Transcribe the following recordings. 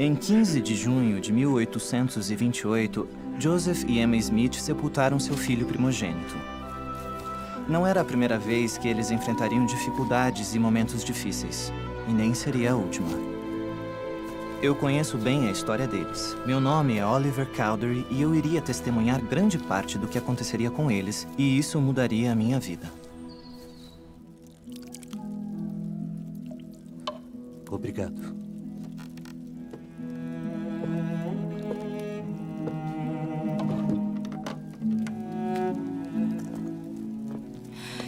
Em 15 de junho de 1828, Joseph e Emma Smith sepultaram seu filho primogênito. Não era a primeira vez que eles enfrentariam dificuldades e momentos difíceis, e nem seria a última. Eu conheço bem a história deles. Meu nome é Oliver Cowdery e eu iria testemunhar grande parte do que aconteceria com eles, e isso mudaria a minha vida. Obrigado.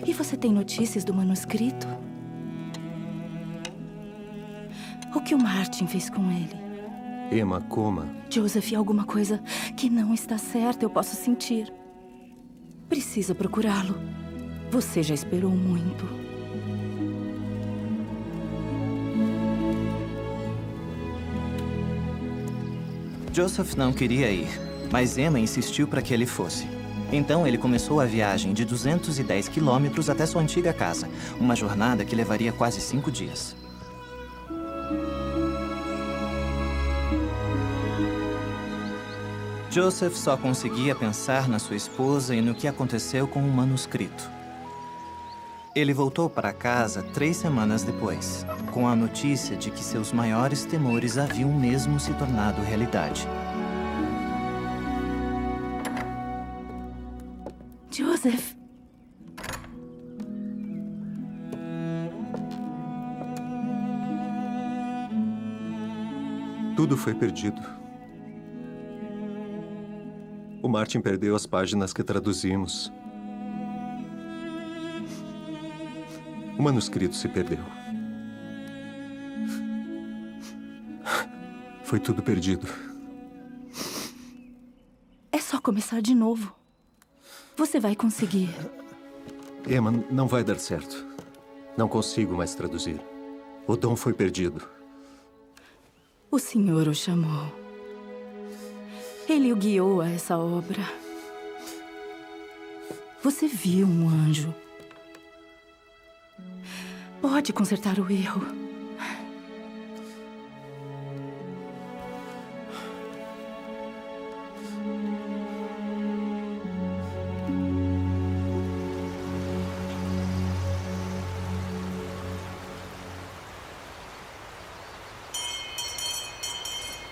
E você tem notícias do manuscrito? O que o Martin fez com ele? Emma, coma. Joseph, alguma coisa que não está certa, eu posso sentir. Precisa procurá-lo. Você já esperou muito. Joseph não queria ir, mas Emma insistiu para que ele fosse. Então ele começou a viagem de 210 quilômetros até sua antiga casa, uma jornada que levaria quase 5 dias. Joseph só conseguia pensar na sua esposa e no que aconteceu com o manuscrito. Ele voltou para casa 3 semanas depois, com a notícia de que seus maiores temores haviam mesmo se tornado realidade. Joseph! Tudo foi perdido. O Martin perdeu as páginas que traduzimos. O manuscrito se perdeu. Foi tudo perdido. É só começar de novo. Você vai conseguir. Emma, não vai dar certo. Não consigo mais traduzir. O dom foi perdido. O Senhor o chamou. Ele o guiou a essa obra. Você viu um anjo. Pode consertar o erro.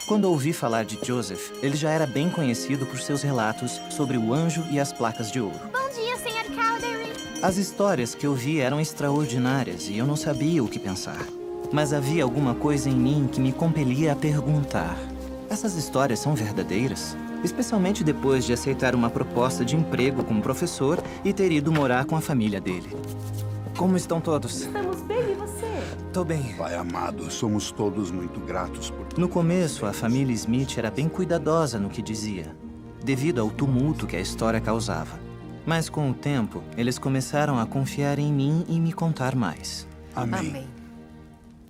Quando ouvi falar de Joseph, ele já era bem conhecido por seus relatos sobre o anjo e as placas de ouro. Bom dia, Sr. Cowdery. As histórias que eu vi eram extraordinárias e eu não sabia o que pensar. Mas havia alguma coisa em mim que me compelia a perguntar: essas histórias são verdadeiras? Especialmente depois de aceitar uma proposta de emprego como professor e ter ido morar com a família dele. Como estão todos? Estamos bem, e você? Tô bem. Pai amado, somos todos muito gratos por... No começo, a família Smith era bem cuidadosa no que dizia, devido ao tumulto que a história causava. Mas com o tempo, eles começaram a confiar em mim e me contar mais. Amém.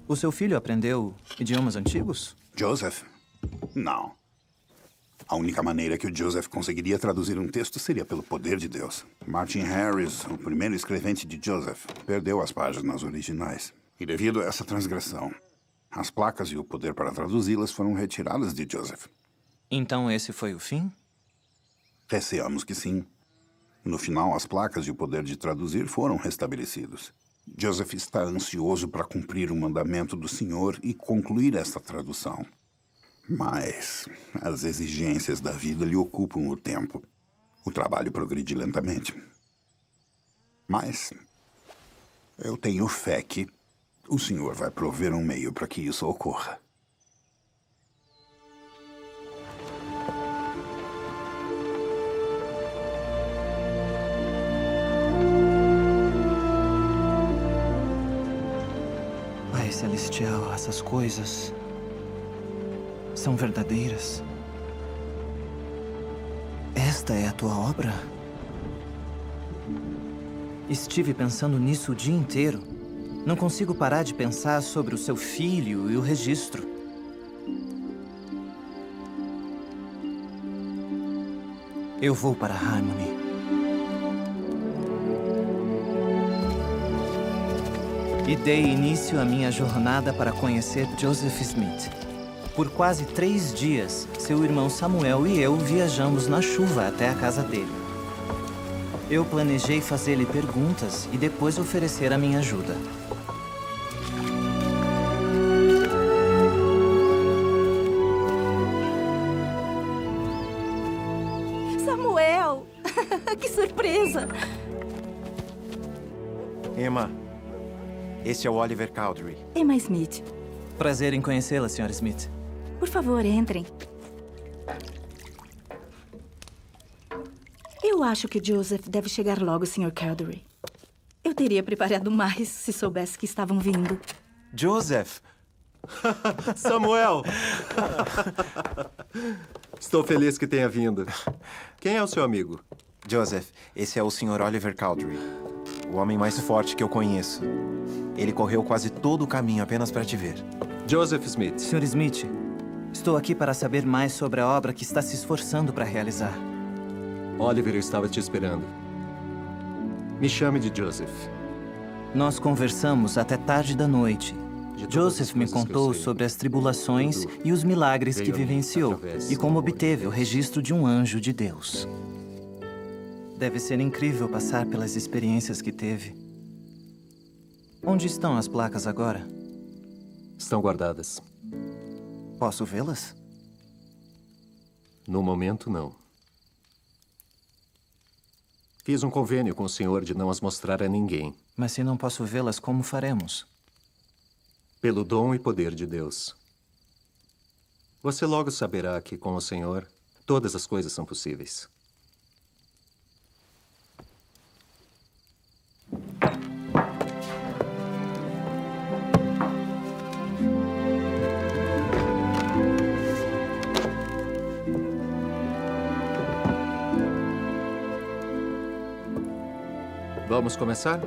O seu filho aprendeu idiomas antigos? Joseph? Não. A única maneira que o Joseph conseguiria traduzir um texto seria pelo poder de Deus. Martin Harris, o primeiro escrevente de Joseph, perdeu as páginas originais. E devido a essa transgressão, as placas e o poder para traduzi-las foram retiradas de Joseph. Então esse foi o fim? Receamos que sim. No final, as placas e o poder de traduzir foram restabelecidos. Joseph está ansioso para cumprir o mandamento do Senhor e concluir esta tradução. Mas as exigências da vida lhe ocupam o tempo. O trabalho progride lentamente. Mas eu tenho fé que o Senhor vai prover um meio para que isso ocorra. Pai Celestial, essas coisas são verdadeiras? Esta é a tua obra? Estive pensando nisso o dia inteiro. Não consigo parar de pensar sobre o seu filho e o registro. Eu vou para Harmony. E dei início à minha jornada para conhecer Joseph Smith. Por quase 3 dias, seu irmão Samuel e eu viajamos na chuva até a casa dele. Eu planejei fazer-lhe perguntas e depois oferecer a minha ajuda. Samuel! Que surpresa! Emma, esse é o Oliver Cowdery. Emma Smith, Prazer em conhecê-la, Sr. Smith. por favor, entrem. Eu acho que Joseph deve chegar logo, Sr. Cowdery. Eu teria preparado mais se soubesse que estavam vindo. Joseph! Samuel! Estou feliz que tenha vindo. Quem é o seu amigo? Joseph, esse é o Sr. Oliver Cowdery. O homem mais forte que eu conheço. Ele correu quase todo o caminho apenas para te ver. Joseph Smith. Sr. Smith, estou aqui para saber mais sobre a obra que está se esforçando para realizar. Oliver, eu estava te esperando. Me chame de Joseph. Nós conversamos até tarde da noite. De todas as Joseph me coisas que eu contou sei, sobre as tribulações tudo e os milagres que veio a mim vivenciou através e como do amor de obteve o Deus. registro de um anjo de Deus. Deve ser incrível passar pelas experiências que teve. Onde estão as placas agora? Estão guardadas. Posso vê-las? No momento, não. Fiz um convênio com o senhor de não as mostrar a ninguém. Mas se não posso vê-las, como faremos? Pelo dom e poder de Deus. Você logo saberá que, com o senhor, todas as coisas são possíveis. Vamos começar?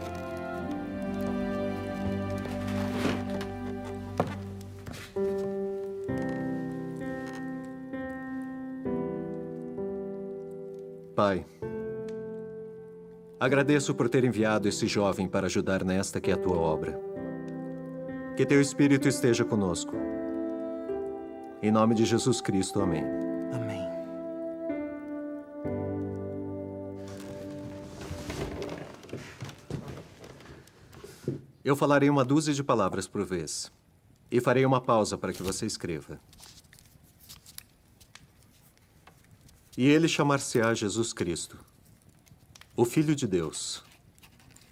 Pai, agradeço por ter enviado esse jovem para ajudar nesta que é a tua obra. Que teu Espírito esteja conosco. Em nome de Jesus Cristo, amém. Amém. Eu falarei uma dúzia de palavras por vez. E farei uma pausa para que você escreva. E ele chamar-se-á Jesus Cristo, o Filho de Deus,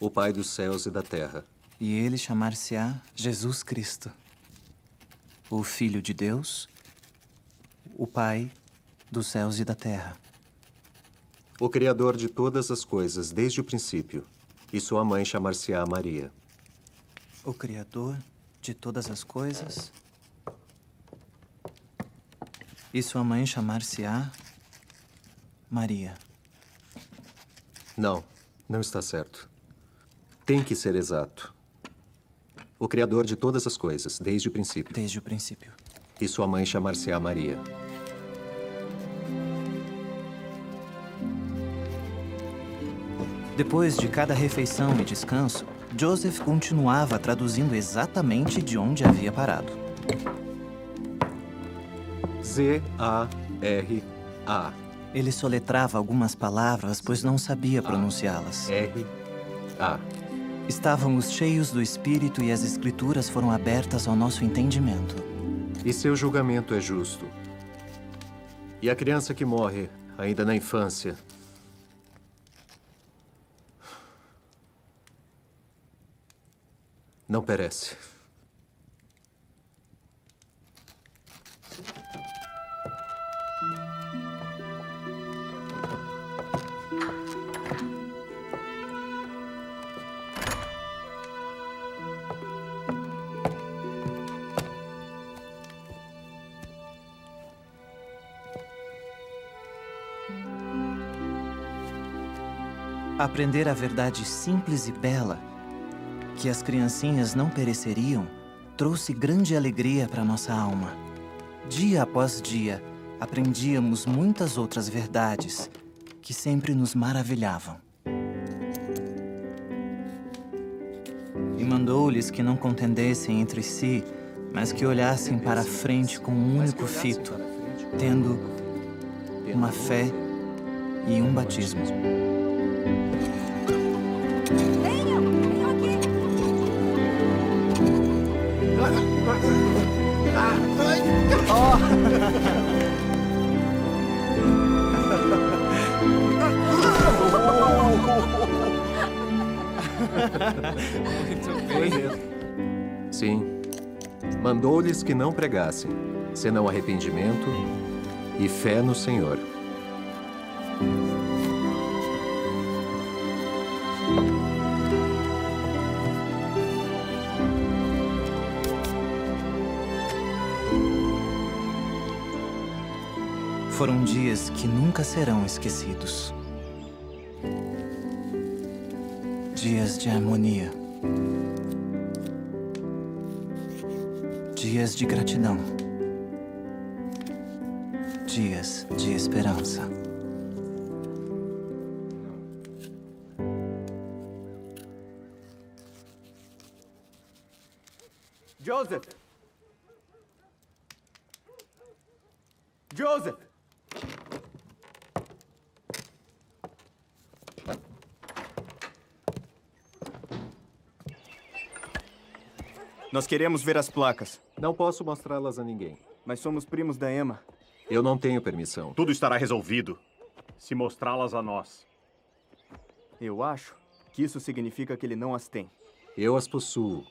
o Pai dos céus e da terra. E ele chamar-se-á Jesus Cristo, o Filho de Deus, o Pai dos céus e da terra. O Criador de todas as coisas desde o princípio, e sua mãe chamar-se-á Maria. O Criador de todas as coisas, e sua mãe chamar-se-á Maria. Não, não está certo. Tem que ser exato. O Criador de todas as coisas, desde o princípio. Desde o princípio. E sua mãe chamar-se-á Maria. Depois de cada refeição e descanso, Joseph continuava traduzindo exatamente de onde havia parado. Z-A-R-A. Ele soletrava algumas palavras, pois não sabia pronunciá-las. R-A. Estávamos cheios do Espírito e as Escrituras foram abertas ao nosso entendimento. E seu julgamento é justo. E a criança que morre, ainda na infância, não perece. Aprender a verdade simples e bela, que as criancinhas não pereceriam, trouxe grande alegria para nossa alma. Dia após dia, aprendíamos muitas outras verdades que sempre nos maravilhavam. E mandou-lhes que não contendessem entre si, mas que olhassem para a frente com um único fito, tendo uma fé e um batismo. Venham aqui. Sim. Mandou-lhes que não pregassem, senão arrependimento e fé no Senhor. Foram dias que nunca serão esquecidos. Dias de harmonia. Dias de gratidão. Dias de esperança. Joseph! Joseph! Nós queremos ver as placas, Não posso mostrá-las a ninguém. mas somos primos da Emma. Eu não tenho permissão. Tudo estará resolvido se mostrá-las a nós. Eu acho que isso significa que ele não as tem. Eu as possuo.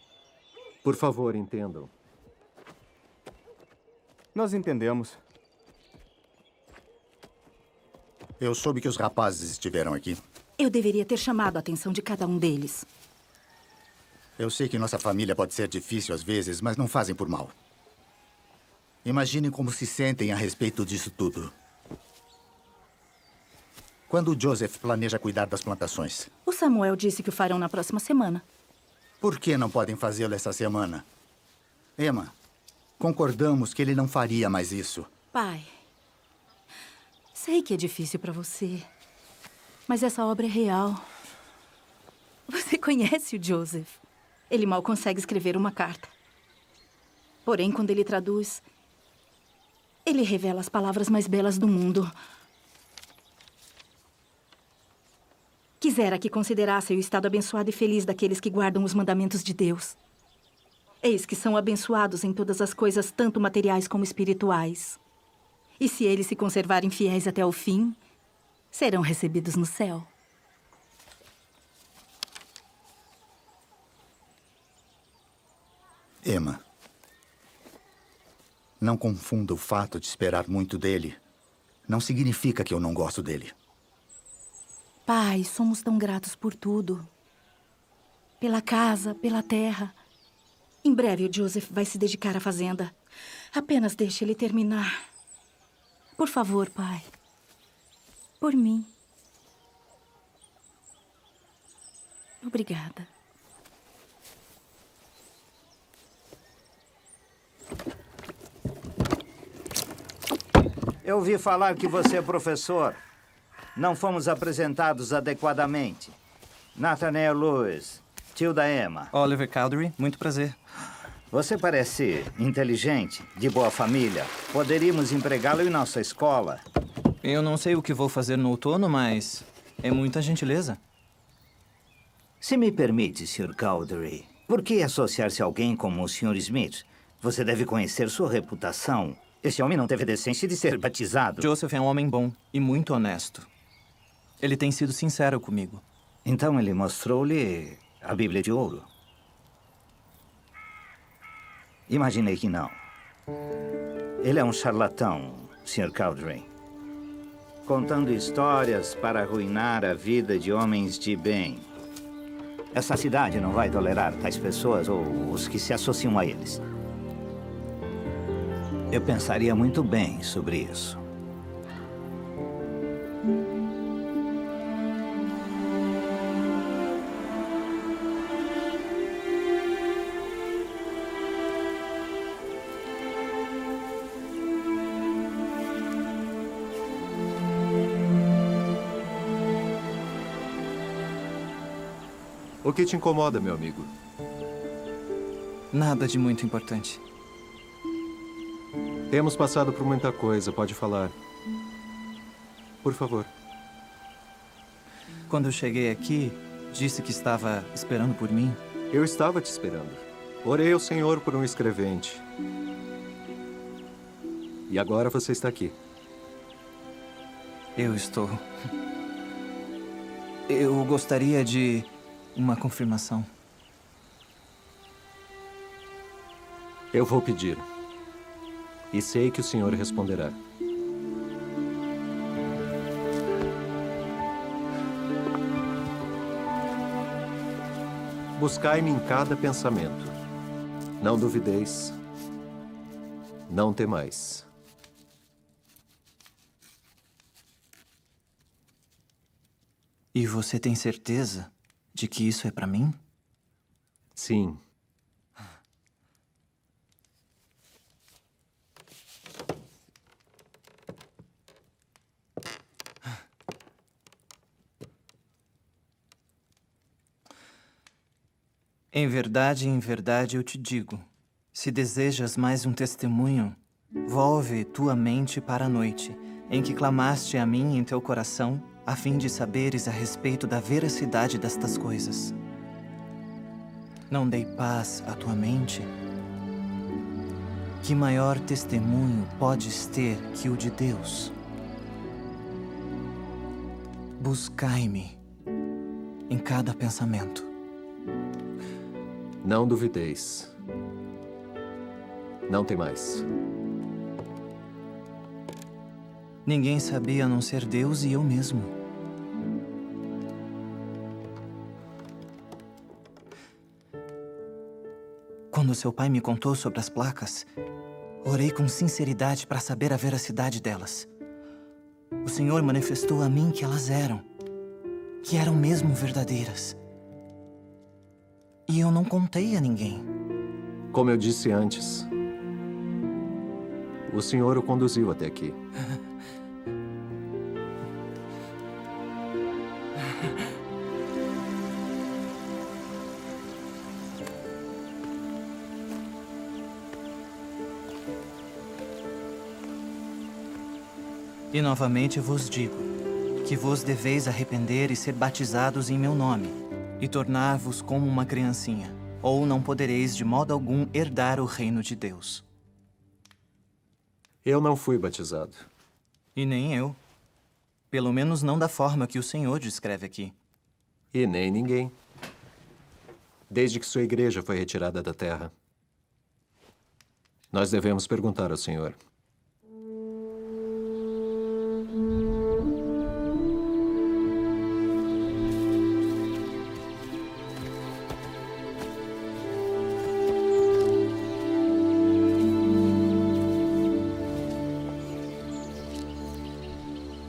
Por favor, entendam. Nós entendemos. Eu soube que os rapazes estiveram aqui. Eu deveria ter chamado a atenção de cada um deles. Eu sei que nossa família pode ser difícil às vezes, mas não fazem por mal. Imaginem como se sentem a respeito disso tudo. Quando o Joseph planeja cuidar das plantações? O Samuel disse que o farão na próxima semana. Por que não podem fazê-lo essa semana? Emma, concordamos que ele não faria mais isso. Pai, sei que é difícil para você, mas essa obra é real. Você conhece o Joseph. Ele mal consegue escrever uma carta. Porém, quando ele traduz, ele revela as palavras mais belas do mundo. Quisera que considerassem o estado abençoado e feliz daqueles que guardam os mandamentos de Deus. Eis que são abençoados em todas as coisas, tanto materiais como espirituais. E se eles se conservarem fiéis até o fim, serão recebidos no céu. Emma, não confunda o fato de esperar muito dele. Não significa que eu não gosto dele. Pai, somos tão gratos por tudo. Pela casa, pela terra. Em breve o Joseph vai se dedicar à fazenda. Apenas deixe ele terminar. Por favor, pai. Por mim. Obrigada. Eu ouvi falar que você é professor. Não fomos apresentados adequadamente. Nathaniel Lewis, tio da Emma. Oliver Cowdery, muito prazer. Você parece inteligente, de boa família. Poderíamos empregá-lo em nossa escola. Eu não sei o que vou fazer no outono, mas é muita gentileza. Se me permite, Sr. Cowdery, por que associar-se a alguém como o Sr. Smith? Você deve conhecer sua reputação. Esse homem não teve a decência de ser batizado. Joseph é um homem bom e muito honesto. Ele tem sido sincero comigo. Então ele mostrou-lhe a Bíblia de ouro? Imaginei que não. Ele é um charlatão, Sr. Cowdery. Contando histórias para arruinar a vida de homens de bem. Essa cidade não vai tolerar tais pessoas ou os que se associam a eles. Eu pensaria muito bem sobre isso. O que te incomoda, meu amigo? Nada de muito importante. Temos passado por muita coisa, pode falar. Por favor. Quando eu cheguei aqui, disse que estava esperando por mim. Eu estava te esperando. Orei ao Senhor por um escrevente. E agora você está aqui. Eu estou. Eu gostaria de uma confirmação. Eu vou pedir. E sei que o Senhor responderá. Buscai-me em cada pensamento. Não duvideis. Não temais. E você tem certeza de que isso é para mim? Sim. Em verdade eu te digo, se desejas mais um testemunho, volve tua mente para a noite, em que clamaste a mim em teu coração, a fim de saberes a respeito da veracidade destas coisas. Não dei paz à tua mente? Que maior testemunho podes ter que o de Deus? Buscai-me em cada pensamento. Não duvideis. Não temais. Ninguém sabia a não ser Deus e eu mesmo. Quando seu pai me contou sobre as placas, orei com sinceridade para saber a veracidade delas. O Senhor manifestou a mim que elas eram mesmo verdadeiras. E eu não contei a ninguém. Como eu disse antes, o Senhor o conduziu até aqui. E novamente vos digo, que vos deveis arrepender e ser batizados em meu nome, e tornar-vos como uma criancinha, ou não podereis de modo algum herdar o reino de Deus. Eu não fui batizado. E nem eu. Pelo menos não da forma que o Senhor descreve aqui. E nem ninguém. Desde que sua igreja foi retirada da terra. Nós devemos perguntar ao Senhor.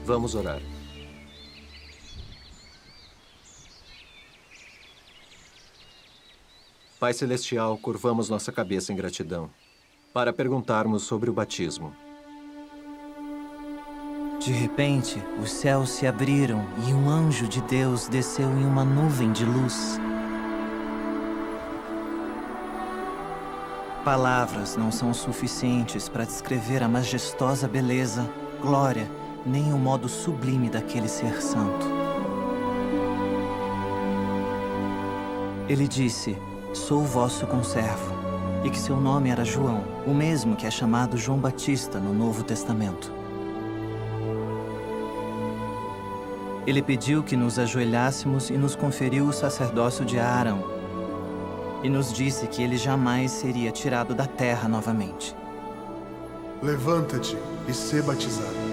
Vamos orar. Pai Celestial, curvamos nossa cabeça em gratidão para perguntarmos sobre o batismo. De repente, os céus se abriram e um anjo de Deus desceu em uma nuvem de luz. Palavras não são suficientes para descrever a majestosa beleza, glória, nem o modo sublime daquele ser santo. Ele disse, sou vosso conservo, e que seu nome era João, o mesmo que é chamado João Batista no Novo Testamento. Ele pediu que nos ajoelhássemos e nos conferiu o sacerdócio de Arão, e nos disse que ele jamais seria tirado da terra novamente. Levanta-te e sê batizado.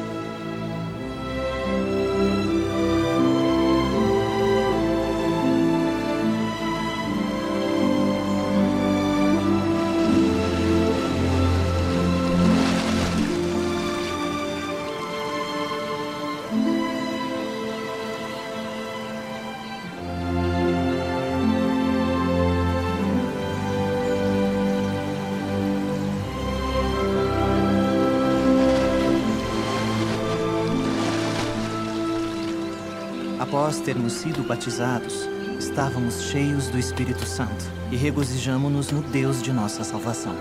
Após termos sido batizados, estávamos cheios do Espírito Santo e regozijamo-nos no Deus de nossa salvação.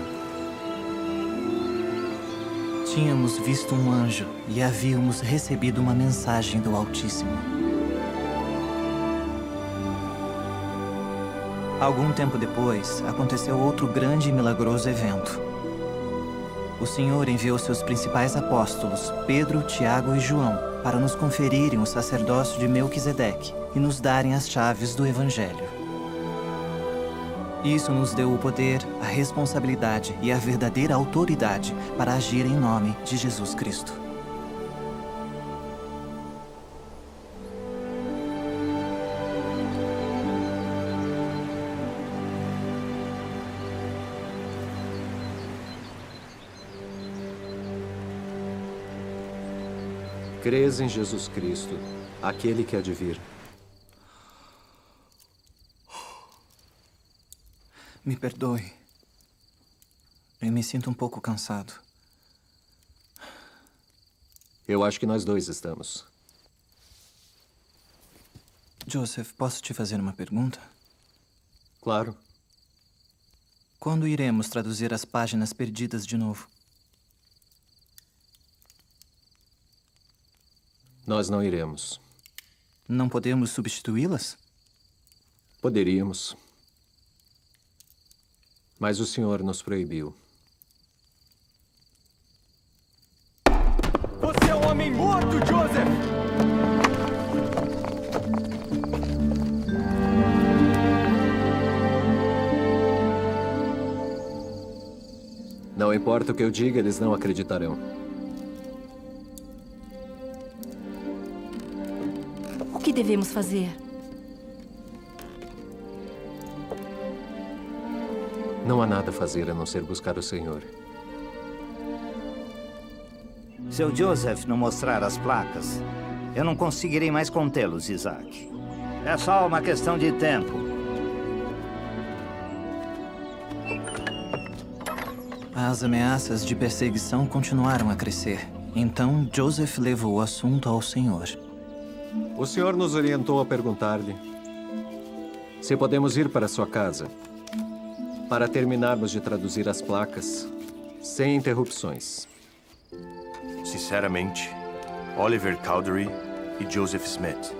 Tínhamos visto um anjo e havíamos recebido uma mensagem do Altíssimo. Algum tempo depois, aconteceu outro grande e milagroso evento. O Senhor enviou seus principais apóstolos, Pedro, Tiago e João, para nos conferirem o sacerdócio de Melquisedeque e nos darem as chaves do Evangelho. Isso nos deu o poder, a responsabilidade e a verdadeira autoridade para agir em nome de Jesus Cristo. Crês em Jesus Cristo, aquele que há de vir. Me perdoe. Eu me sinto um pouco cansado. Eu acho que nós dois estamos. Joseph, posso te fazer uma pergunta? Claro. Quando iremos traduzir as páginas perdidas de novo? Nós não iremos. Não podemos substituí-las? Poderíamos. Mas o Senhor nos proibiu. Você é um homem morto, Joseph! Não importa o que eu diga, eles não acreditarão. O que devemos fazer? Não há nada a fazer a não ser buscar o Senhor. Se o Joseph não mostrar as placas, eu não conseguirei mais contê-los, Isaac. É só uma questão de tempo. As ameaças de perseguição continuaram a crescer. Então, Joseph levou o assunto ao Senhor. O Senhor nos orientou a perguntar-lhe se podemos ir para sua casa para terminarmos de traduzir as placas sem interrupções. Sinceramente, Oliver Cowdery e Joseph Smith.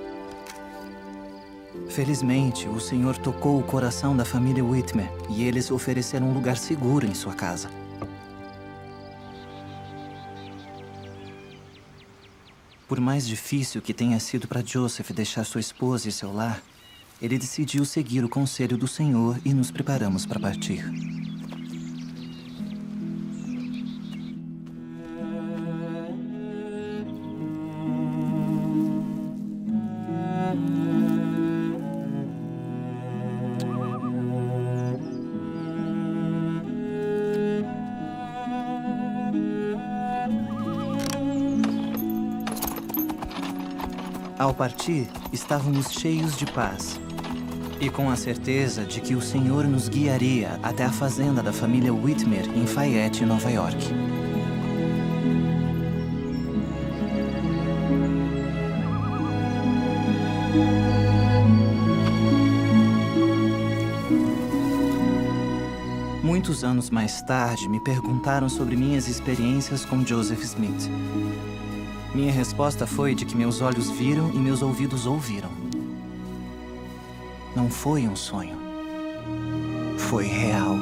Felizmente, o Senhor tocou o coração da família Whitmer e eles ofereceram um lugar seguro em sua casa. Por mais difícil que tenha sido para Joseph deixar sua esposa e seu lar, ele decidiu seguir o conselho do Senhor e nos preparamos para partir. Ao partir, estávamos cheios de paz e com a certeza de que o Senhor nos guiaria até a fazenda da família Whitmer em Fayette, Nova York. Muitos anos mais tarde, me perguntaram sobre minhas experiências com Joseph Smith. Minha resposta foi de que meus olhos viram e meus ouvidos ouviram. Não foi um sonho. Foi real.